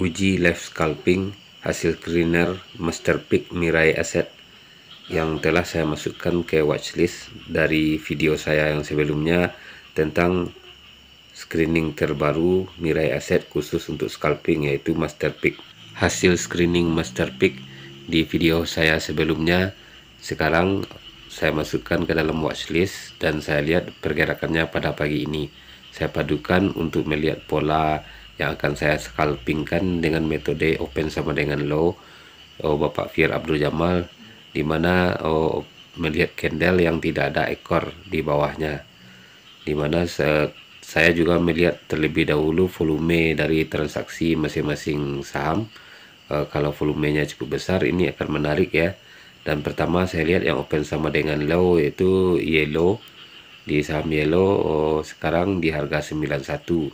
uji live scalping hasil screener Master Peak Mirai Asset yang telah saya masukkan ke watchlist dari video saya yang sebelumnya tentang screening terbaru Mirai Asset khusus untuk scalping, yaitu Master Peak. Hasil screening Master Peak di video saya sebelumnya sekarang saya masukkan ke dalam watchlist dan saya lihat pergerakannya pada pagi ini. Saya padukan untuk melihat pola yang akan saya scalpingkan dengan metode open sama dengan low Bapak Fir Abdul Jamal, dimana melihat candle yang tidak ada ekor di bawahnya, dimana saya juga melihat terlebih dahulu volume dari transaksi masing-masing saham. Kalau volumenya cukup besar ini akan menarik ya. Dan pertama saya lihat yang open sama dengan low yaitu yellow. Di saham yellow sekarang di harga 91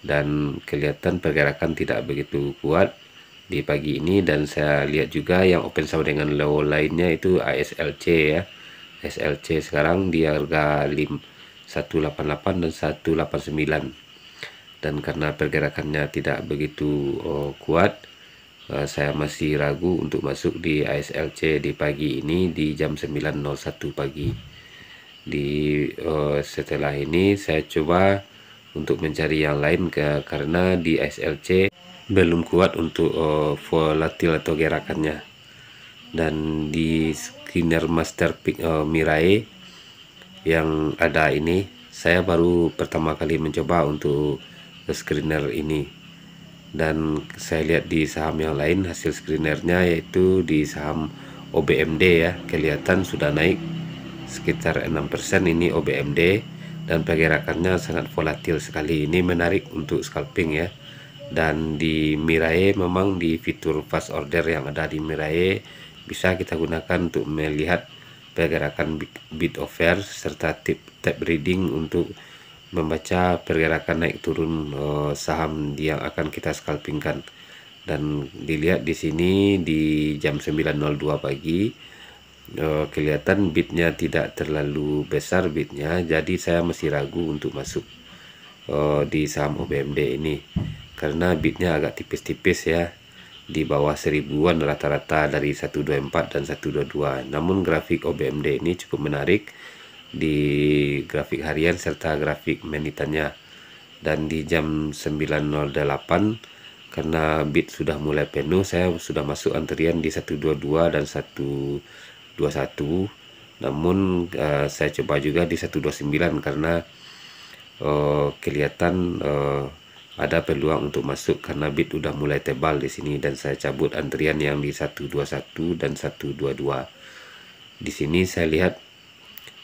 dan kelihatan pergerakan tidak begitu kuat di pagi ini. Dan saya lihat juga yang open sama dengan low lainnya itu ASLC ya. SLC sekarang di harga 188 dan 189, dan karena pergerakannya tidak begitu kuat, saya masih ragu untuk masuk di ASLC di pagi ini di jam 9.01 pagi. Setelah ini saya coba untuk mencari yang lain karena di ASLC belum kuat untuk volatil atau gerakannya. Dan di screener Master Peak Mirai yang ada ini, saya baru pertama kali mencoba untuk screener ini, dan saya lihat di saham yang lain hasil screenernya, yaitu di saham OBMD ya, kelihatan sudah naik sekitar 6% ini OBMD, dan pergerakannya sangat volatil sekali. Ini menarik untuk scalping ya. Dan di Mirai memang di fitur fast order yang ada di Mirai bisa kita gunakan untuk melihat pergerakan bid offer serta tip reading untuk membaca pergerakan naik turun saham yang akan kita scalpingkan. Dan dilihat di sini di jam 9.02 pagi kelihatan bidnya tidak terlalu besar bidnya, jadi saya masih ragu untuk masuk di saham OBMD ini karena bidnya agak tipis-tipis ya, di bawah 1000-an rata-rata dari 124 dan 122. Namun grafik OBMD ini cukup menarik di grafik harian serta grafik menitannya. Dan di jam 9.08 karena bid sudah mulai penuh, saya sudah masuk antrian di 122 dan 121. Namun saya coba juga di 129 karena kelihatan ada peluang untuk masuk karena bid udah mulai tebal di sini, dan saya cabut antrian yang di 121 dan 122. Di sini saya lihat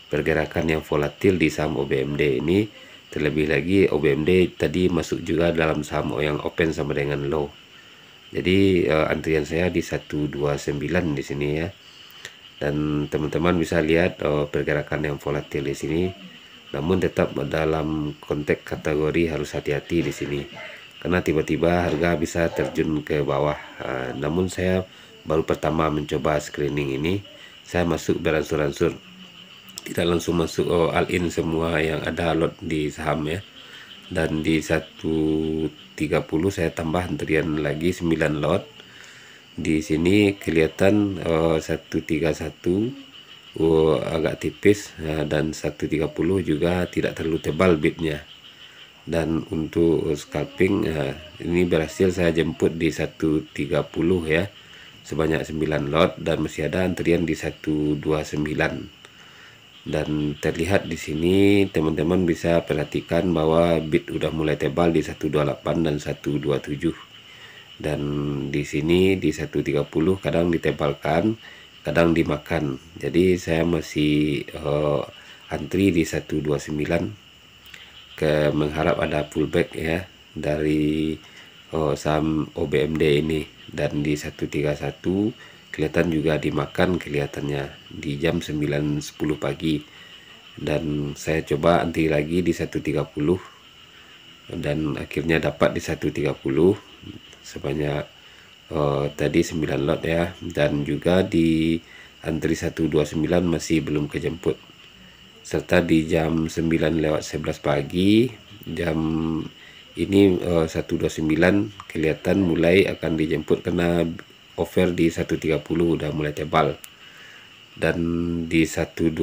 pergerakan yang volatil di saham OBMD ini, terlebih lagi OBMD tadi masuk juga dalam saham yang open sama dengan low. Jadi antrian saya di 129 di sini ya. Dan teman-teman bisa lihat pergerakan yang volatil di sini. Namun tetap dalam konteks kategori harus hati-hati di sini karena tiba-tiba harga bisa terjun ke bawah. Namun saya baru pertama mencoba screening ini, saya masuk beransur-ansur, tidak langsung masuk all in semua yang ada lot di saham ya. Dan di 130 saya tambah antrian lagi 9 lot. Di sini kelihatan 131 agak tipis dan 130 juga tidak terlalu tebal bidnya. Dan untuk scalping ini berhasil saya jemput di 130 ya, sebanyak 9 lot, dan masih ada antrian di 129. Dan terlihat di sini teman-teman bisa perhatikan bahwa bid udah mulai tebal di 128 dan 127. Dan di sini di 130 kadang ditebalkan, kadang dimakan. Jadi saya masih antri di 129 mengharap ada pullback ya dari saham OBMD ini. Dan di 131 kelihatan juga dimakan kelihatannya di jam 9.10 pagi. Dan saya coba antri lagi di 130 dan akhirnya dapat di 130 sebanyak tadi 9 lot ya. Dan juga di antri 129 masih belum kejemput, serta di jam 9:11 pagi jam ini 129 kelihatan mulai akan dijemput karena over di 130 udah mulai tebal, dan di 128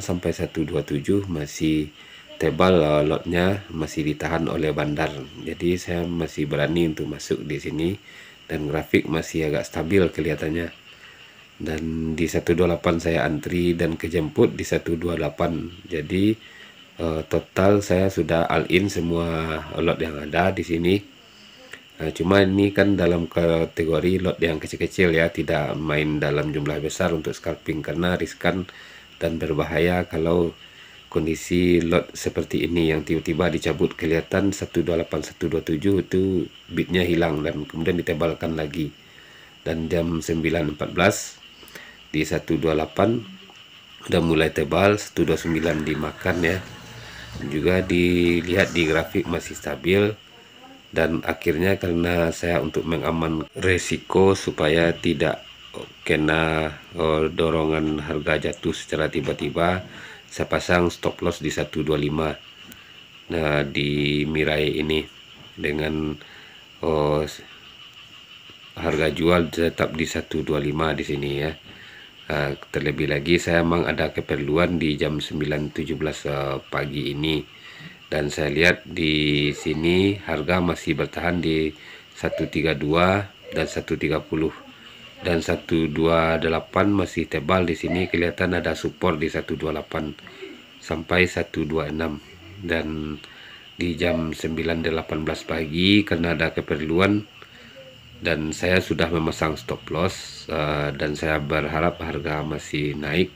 sampai 127 masih tebal, lotnya masih ditahan oleh bandar. Jadi saya masih berani untuk masuk di sini, dan grafik masih agak stabil kelihatannya. Dan di 128 saya antri dan kejemput di 128. Jadi total saya sudah all in semua lot yang ada di sini. Cuma ini kan dalam kategori lot yang kecil-kecil ya, tidak main dalam jumlah besar untuk scalping karena riskan dan berbahaya kalau kondisi lot seperti ini yang tiba-tiba dicabut kelihatan 128 127 itu bitnya hilang dan kemudian ditebalkan lagi. Dan jam 9.14 di 128 udah mulai tebal, 129 dimakan ya. Juga dilihat di grafik masih stabil. Dan akhirnya karena saya untuk mengaman resiko supaya tidak kena dorongan harga jatuh secara tiba-tiba, saya pasang stop loss di 125. Nah, di Mirai ini dengan harga jual tetap di 125 di sini ya. Terlebih lagi saya memang ada keperluan di jam 9.17 pagi ini. Dan saya lihat di sini harga masih bertahan di 132 dan 130 dan 128 masih tebal di sini, kelihatan ada support di 128 sampai 126. Dan di jam 9.18 pagi karena ada keperluan dan saya sudah memasang stop loss, dan saya berharap harga masih naik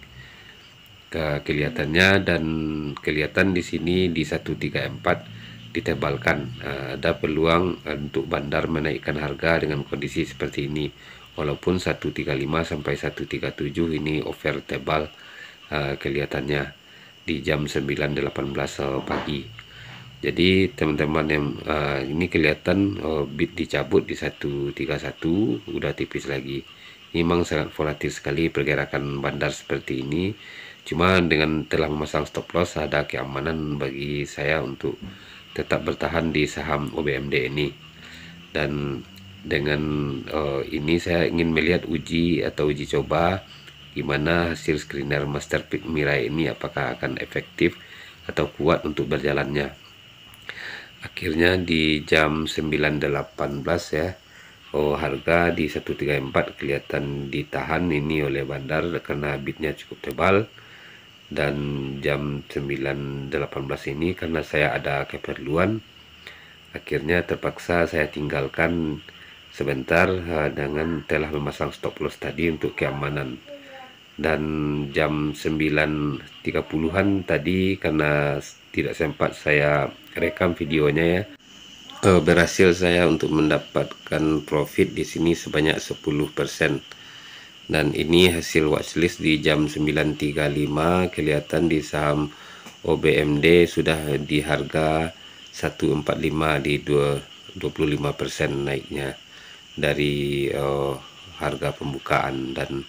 kelihatannya, dan kelihatan di sini di 134 ditebalkan. Ada peluang untuk bandar menaikkan harga dengan kondisi seperti ini, walaupun 135 sampai 137 ini over tebal kelihatannya di jam 9.18 pagi. Jadi teman-teman yang ini kelihatan bit dicabut di 131 udah tipis lagi. Ini memang sangat volatil sekali pergerakan bandar seperti ini. Cuma dengan telah memasang stop loss ada keamanan bagi saya untuk tetap bertahan di saham OBMD ini. Dan dengan ini saya ingin melihat uji coba gimana hasil screener Master Peak Mirai ini, apakah akan efektif atau kuat untuk berjalannya. Akhirnya di jam 9.18 ya, harga di 134 kelihatan ditahan ini oleh bandar karena bitnya cukup tebal. Dan jam 9.18 ini karena saya ada keperluan, akhirnya terpaksa saya tinggalkan sebentar dengan telah memasang stop loss tadi untuk keamanan. Dan jam 9.30an tadi karena tidak sempat saya rekam videonya ya, berhasil saya untuk mendapatkan profit di sini sebanyak 10%. Dan ini hasil watchlist di jam 9.35, kelihatan di saham OBMD sudah di harga 145 di 25% naiknya dari harga pembukaan. Dan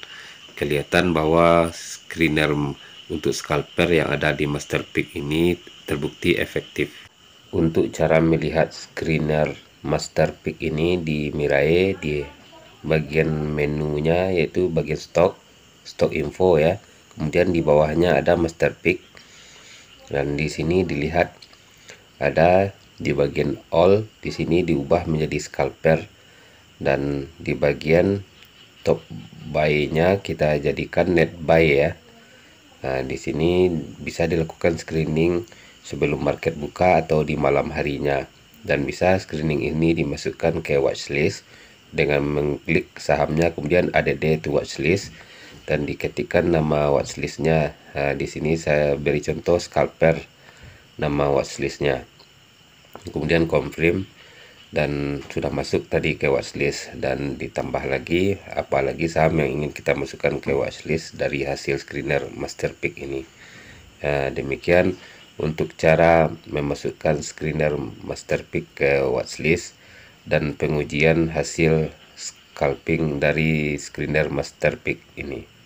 kelihatan bahwa screener untuk scalper yang ada di Master Peak ini terbukti efektif. Untuk cara melihat screener Master Peak ini di Mirai, di bagian menunya yaitu bagian stock info ya, kemudian di bawahnya ada Master Peak, dan di sini dilihat ada di bagian all, di sini diubah menjadi scalper, dan di bagian top buy-nya kita jadikan net buy ya. Nah, di sini bisa dilakukan screening sebelum market buka atau di malam harinya, dan bisa screening ini dimasukkan ke watchlist dengan mengklik sahamnya, kemudian add to watchlist dan diketikkan nama watchlistnya. Di sini saya beri contoh scalper nama watchlistnya, kemudian confirm, dan sudah masuk tadi ke watchlist. Dan ditambah lagi apalagi saham yang ingin kita masukkan ke watchlist dari hasil screener Master Peak ini. Demikian untuk cara memasukkan screener Master Peak ke watchlist dan pengujian hasil scalping dari screener Master Peak ini.